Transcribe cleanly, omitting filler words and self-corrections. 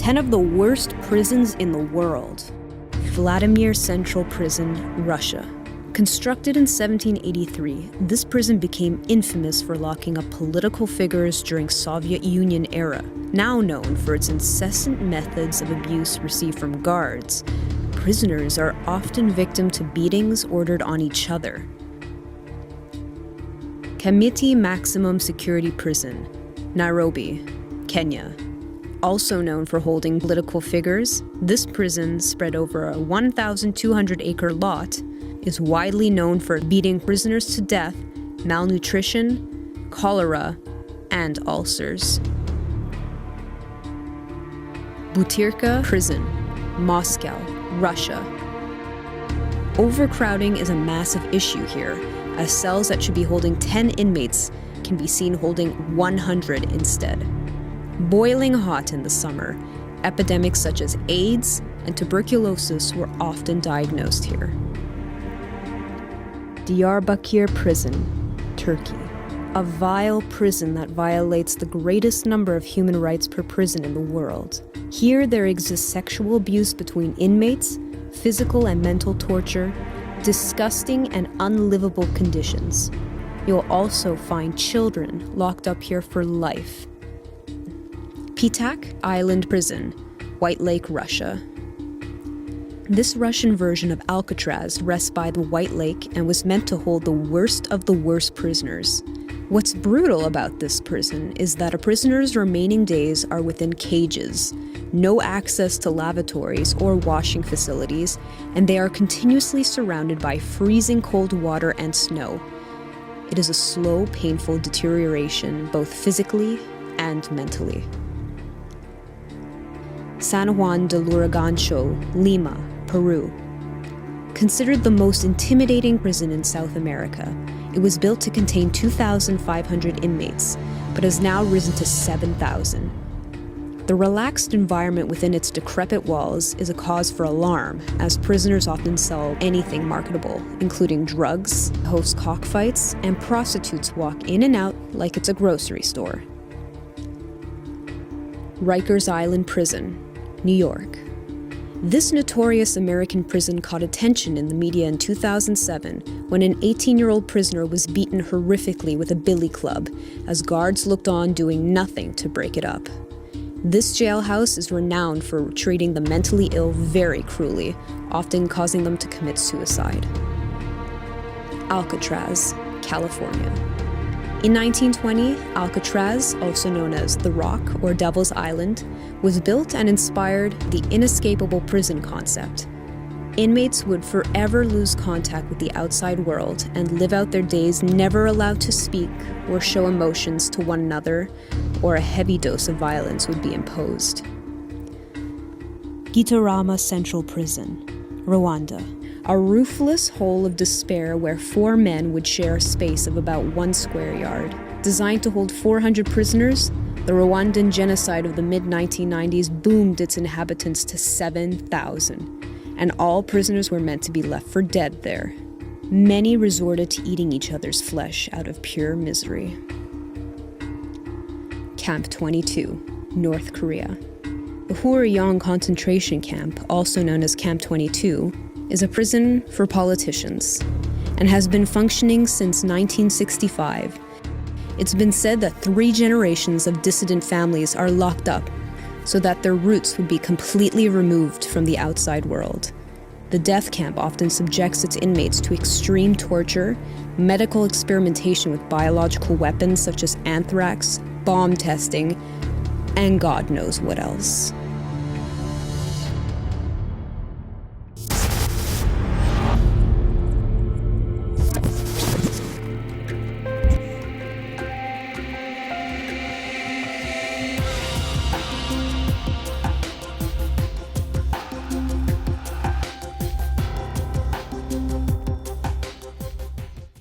10 of the worst prisons in the world. Vladimir Central Prison, Russia. Constructed in 1783, this prison became infamous for locking up political figures during Soviet Union era. Now known for its incessant methods of abuse received from guards, prisoners are often victim to beatings ordered on each other. RAMITI Maximum Security Prison, Nairobi, Kenya. Also known for holding political figures, this prison, spread over a 1,200-acre lot, is widely known for beating prisoners to death, malnutrition, cholera, and ulcers. Butyrka Prison, Moscow, Russia. Overcrowding is a massive issue here, as cells that should be holding 10 inmates can be seen holding 100 instead. Boiling hot in the summer, epidemics such as AIDS and tuberculosis were often diagnosed here. Diyarbakir Prison, Turkey. A vile prison that violates the greatest number of human rights per prison in the world. Here there exists sexual abuse between inmates, physical and mental torture, disgusting and unlivable conditions. You'll also find children locked up here for life. Petak Island Prison, White Lake, Russia. This Russian version of Alcatraz rests by the White Lake and was meant to hold the worst of the worst prisoners. What's brutal about this prison is that a prisoner's remaining days are within cages, no access to lavatories or washing facilities, and they are continuously surrounded by freezing cold water and snow. It is a slow, painful deterioration, both physically and mentally. San Juan de Lurigancho, Lima, Peru. Considered the most intimidating prison in South America, it was built to contain 2,500 inmates, but has now risen to 7,000. The relaxed environment within its decrepit walls is a cause for alarm, as prisoners often sell anything marketable, including drugs, host cockfights, and prostitutes walk in and out like it's a grocery store. RIKER'S Island Prison, New York. This notorious American prison caught attention in the media in 2007 when an 18-year-old prisoner was beaten horrifically with a billy club as guards looked on doing nothing to break it up. This jailhouse is renowned for treating the mentally ill very cruelly, often causing them to commit suicide. Alcatraz, California. In 1920, Alcatraz, also known as the Rock or Devil's Island, was built and inspired the inescapable prison concept. Inmates would forever lose contact with the outside world and live out their days never allowed to speak or show emotions to one another, or a heavy dose of violence would be imposed. Gitarama Central Prison, Rwanda. A roofless hole of despair where 4 men would share a space of about 1 square yard. Designed to hold 400 prisoners, the Rwandan genocide of the mid-1990s boomed its inhabitants to 7,000, and all prisoners were meant to be left for dead there. Many resorted to eating each other's flesh out of pure misery. Camp 22, North Korea. The Hworyong concentration camp, also known as Camp 22, is a prison for politicians and has been functioning since 1965. It's been said that 3 generations of dissident families are locked up so that their roots would be completely removed from the outside world. The death camp often subjects its inmates to extreme torture, medical experimentation with biological weapons such as anthrax, bomb testing, and God knows what else.